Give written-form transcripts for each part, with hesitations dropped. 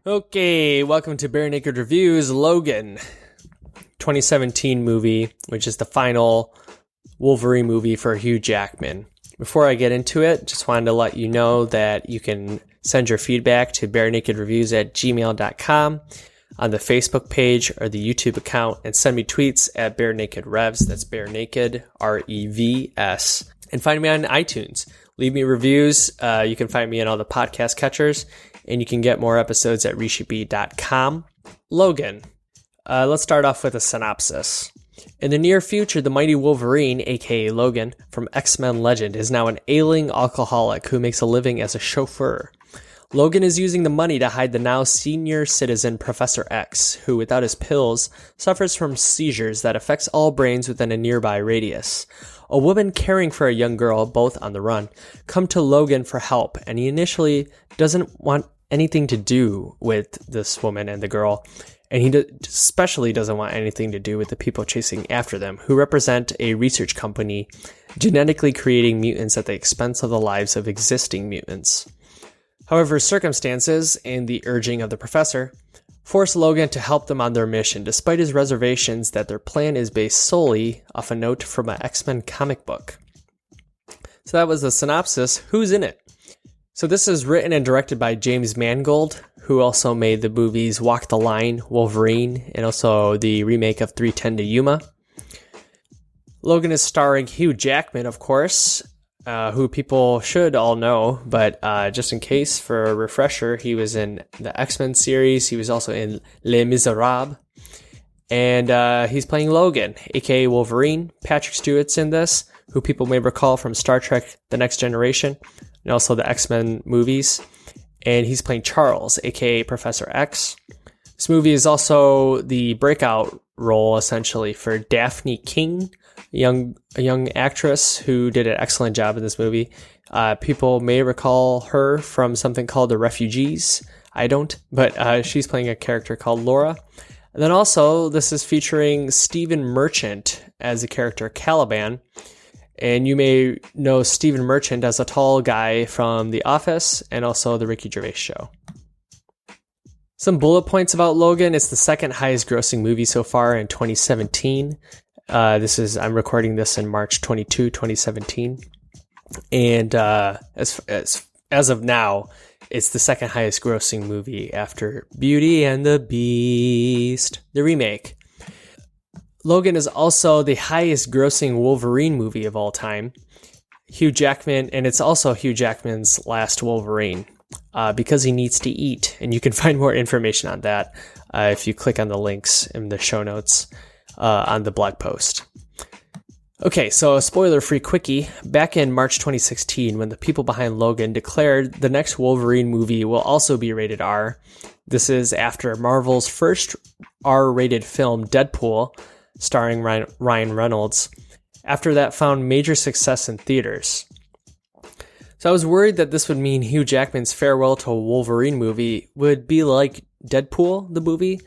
Okay, welcome to Barenaked Reviews, Logan, 2017 movie, which is the final Wolverine movie for Hugh Jackman. Before I get into it, just wanted to let you know that you can send your feedback to barenakedreviews@gmail.com on the Facebook page or the YouTube account, and send me tweets at barenakedrevs, that's barenaked, R-E-V-S, and find me on iTunes. Leave me reviews. You can find me on all the podcast catchers, and you can get more episodes at reshould.com. Logan. Let's start off with a synopsis. In the near future, the mighty Wolverine, aka Logan, from X-Men legend, is now an ailing alcoholic who makes a living as a chauffeur. Logan is using the money to hide the now senior citizen Professor X, who, without his pills, suffers from seizures that affects all brains within a nearby radius. A woman caring for a young girl, both on the run, come to Logan for help, and he initially doesn't want anything to do with this woman and the girl, and he especially doesn't want anything to do with the people chasing after them, who represent a research company genetically creating mutants at the expense of the lives of existing mutants. However, circumstances, and the urging of the professor, force Logan to help them on their mission, despite his reservations that their plan is based solely off a note from an X-Men comic book. So that was the synopsis. Who's in it? So this is written and directed by James Mangold, who also made the movies Walk the Line, Wolverine, and also the remake of 3:10 to Yuma. Logan is starring Hugh Jackman, of course, who people should all know, but just in case, for a refresher, he was in the X-Men series. He was also in Les Miserables, and he's playing Logan, aka Wolverine. Patrick Stewart's in this, who people may recall from Star Trek The Next Generation, and also the X-Men movies, and he's playing Charles, aka Professor X. This movie is also the breakout role, essentially, for Daphne King, a young actress who did an excellent job in this movie. People may recall her from something called The Refugees. I don't, but she's playing a character called Laura. And then also, this is featuring Stephen Merchant as the character Caliban. And you may know Stephen Merchant as a tall guy from The Office and also The Ricky Gervais Show. Some bullet points about Logan. It's the second highest grossing movie so far in 2017. I'm recording this in March 22, 2017. And as of now, it's the second highest grossing movie after Beauty and the Beast, the remake. Logan is also the highest grossing Wolverine movie of all time. Hugh Jackman, and it's also Hugh Jackman's last Wolverine, because he needs to eat. And you can find more information on that if you click on the links in the show notes on the blog post. Okay, so a spoiler-free quickie. Back in March 2016, when the people behind Logan declared the next Wolverine movie will also be rated R, this is after Marvel's first R-rated film, Deadpool, starring Ryan Reynolds, after that found major success in theaters. So I was worried that this would mean Hugh Jackman's farewell to a Wolverine movie would be like Deadpool, the movie,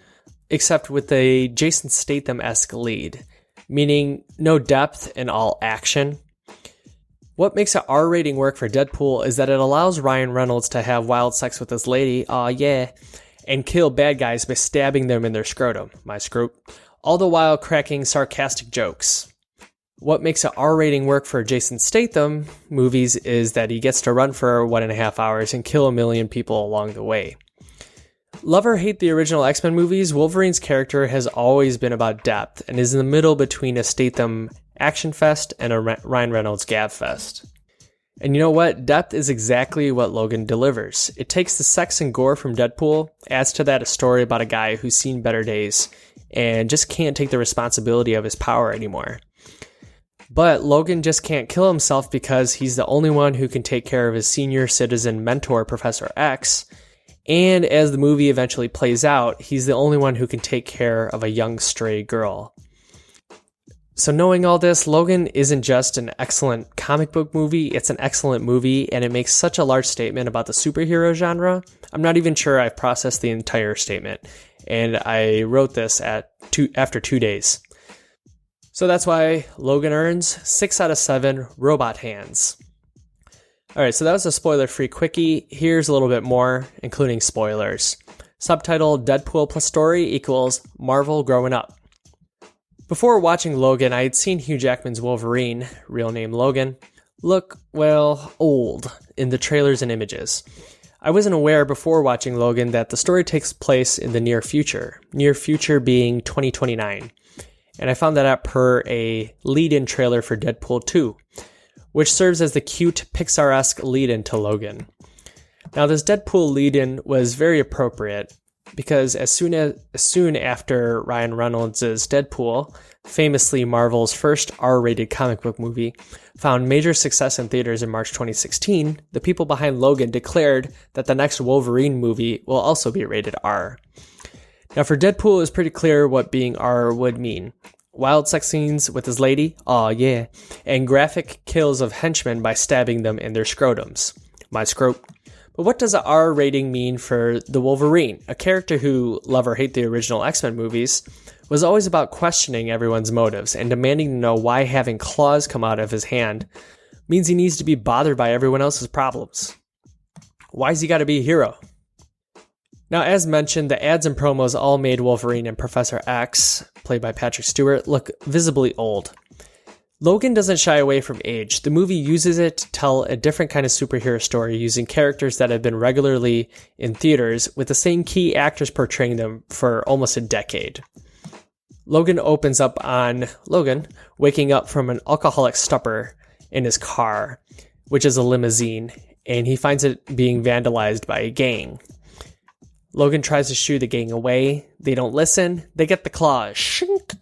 except with a Jason Statham-esque lead, meaning no depth and all action. What makes an R rating work for Deadpool is that it allows Ryan Reynolds to have wild sex with his lady, aw yeah, and kill bad guys by stabbing them in their scrotum, my scrot, all the while cracking sarcastic jokes. What makes an R rating work for Jason Statham movies is that he gets to run for 1.5 hours and kill 1 million people along the way. Love or hate the original X-Men movies, Wolverine's character has always been about depth and is in the middle between a Statham action fest and a Ryan Reynolds gab fest. And you know what? Depth is exactly what Logan delivers. It takes the sex and gore from Deadpool, adds to that a story about a guy who's seen better days and just can't take the responsibility of his power anymore. But Logan just can't kill himself because he's the only one who can take care of his senior citizen mentor, Professor X. And as the movie eventually plays out, he's the only one who can take care of a young stray girl. So knowing all this, Logan isn't just an excellent comic book movie, it's an excellent movie, and it makes such a large statement about the superhero genre. I'm not even sure I've processed the entire statement, and I wrote this after 2 days. So that's why Logan earns 6 out of 7 robot hands. Alright, so that was a spoiler-free quickie. Here's a little bit more, including spoilers. Subtitle, Deadpool plus story equals Marvel growing up. Before watching Logan, I had seen Hugh Jackman's Wolverine, real name Logan, look, well, old in the trailers and images. I wasn't aware before watching Logan that the story takes place in the near future being 2029. And I found that out per a lead-in trailer for Deadpool 2, which serves as the cute Pixar-esque lead-in to Logan. Now, this Deadpool lead-in was very appropriate because as soon after Ryan Reynolds' Deadpool, famously Marvel's first R-rated comic book movie, found major success in theaters in March 2016, the people behind Logan declared that the next Wolverine movie will also be rated R. Now for Deadpool, it was pretty clear what being R would mean. Wild sex scenes with his lady, aw yeah, and graphic kills of henchmen by stabbing them in their scrotums. My scrot. But what does a R rating mean for the Wolverine, a character who, love or hate the original X-Men movies, was always about questioning everyone's motives and demanding to know why having claws come out of his hand means he needs to be bothered by everyone else's problems. Why's he gotta be a hero? Now, as mentioned, the ads and promos all made Wolverine and Professor X, played by Patrick Stewart, look visibly old. Logan doesn't shy away from age. The movie uses it to tell a different kind of superhero story using characters that have been regularly in theaters with the same key actors portraying them for almost a decade. Logan opens up on Logan waking up from an alcoholic stupor in his car, which is a limousine, and he finds it being vandalized by a gang. Logan tries to shoo the gang away. They don't listen. They get the claws. Shink.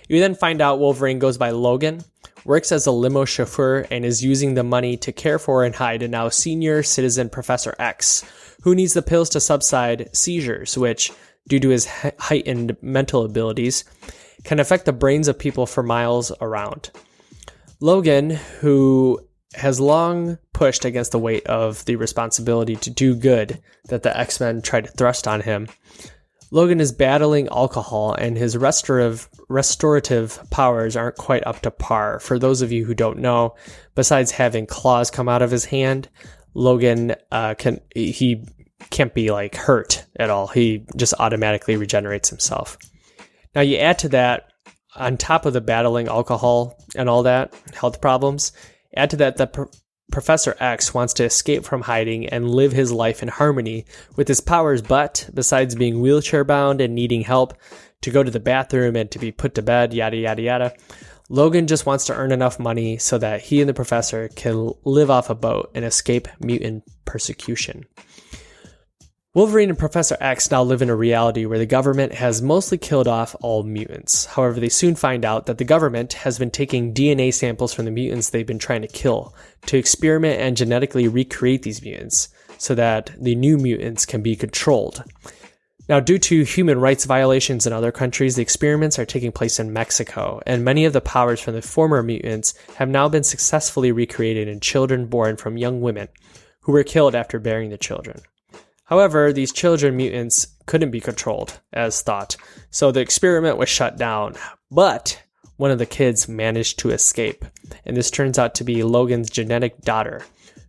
You then find out Wolverine goes by Logan, works as a limo chauffeur, and is using the money to care for and hide a now senior citizen Professor X, who needs the pills to subside seizures, which, due to his heightened mental abilities, can affect the brains of people for miles around. Logan, who has long pushed against the weight of the responsibility to do good that the X-Men tried to thrust on him, Logan is battling alcohol, and his restorative powers aren't quite up to par. For those of you who don't know, besides having claws come out of his hand, Logan can't be like hurt at all. He just automatically regenerates himself. Now you add to that, on top of the battling alcohol and all that, health problems, add to that Professor X wants to escape from hiding and live his life in harmony with his powers, but besides being wheelchair bound and needing help to go to the bathroom and to be put to bed, yada yada yada, Logan just wants to earn enough money so that he and the professor can live off a boat and escape mutant persecution. Wolverine and Professor X now live in a reality where the government has mostly killed off all mutants. However, they soon find out that the government has been taking DNA samples from the mutants they've been trying to kill to experiment and genetically recreate these mutants so that the new mutants can be controlled. Now, due to human rights violations in other countries, the experiments are taking place in Mexico, and many of the powers from the former mutants have now been successfully recreated in children born from young women who were killed after bearing the children. However, these children mutants couldn't be controlled, as thought, so the experiment was shut down. But one of the kids managed to escape, and this turns out to be Logan's genetic daughter,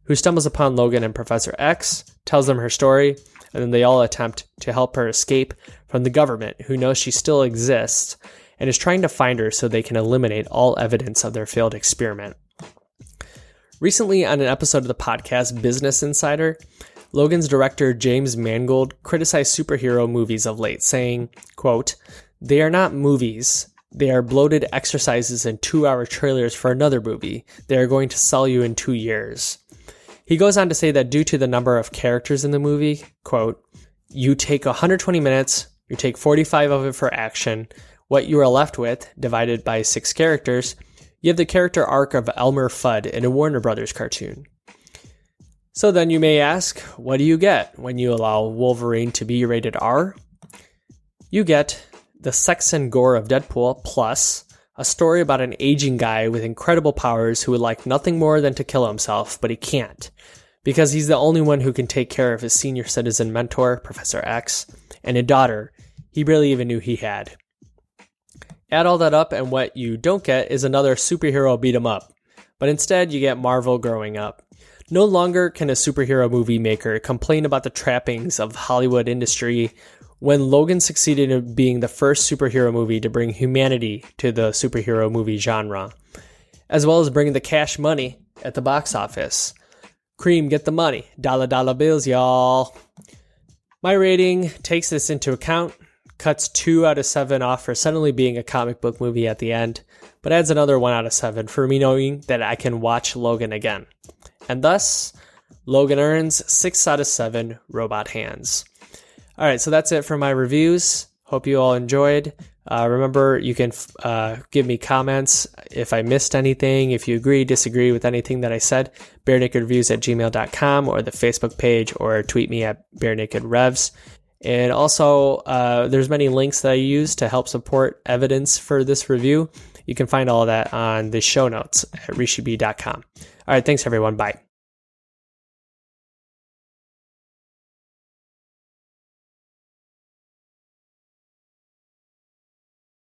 who stumbles upon Logan and Professor X, tells them her story, and then they all attempt to help her escape from the government, who knows she still exists, and is trying to find her so they can eliminate all evidence of their failed experiment. Recently, on an episode of the podcast Business Insider, Logan's director James Mangold criticized superhero movies of late, saying, quote, "They are not movies. They are bloated exercises and 2-hour trailers for another movie they are going to sell you in 2 years. He goes on to say that due to the number of characters in the movie, quote, "You take 120 minutes, you take 45 of it for action. What you are left with, divided by 6 characters, you have the character arc of Elmer Fudd in a Warner Brothers cartoon." So then you may ask, what do you get when you allow Wolverine to be rated R? You get the sex and gore of Deadpool, plus a story about an aging guy with incredible powers who would like nothing more than to kill himself, but he can't, because he's the only one who can take care of his senior citizen mentor, Professor X, and a daughter he barely even knew he had. Add all that up, and what you don't get is another superhero beat 'em up, but instead you get Marvel growing up. No longer can a superhero movie maker complain about the trappings of Hollywood industry when Logan succeeded in being the first superhero movie to bring humanity to the superhero movie genre, as well as bringing the cash money at the box office. Cream, get the money. Dollar bills, y'all. My rating takes this into account, cuts 2 out of 7 off for suddenly being a comic book movie at the end, but adds another 1 out of 7 for me knowing that I can watch Logan again. And thus, Logan earns 6 out of 7 robot hands. All right, so that's it for my reviews. Hope you all enjoyed. Remember, you can give me comments if I missed anything, if you agree, disagree with anything that I said, barenakedreviews@gmail.com or the Facebook page, or tweet me at barenakedrevs. And also, there's many links that I use to help support evidence for this review. You can find all of that on the show notes at rishibi.com. All right, thanks everyone. Bye.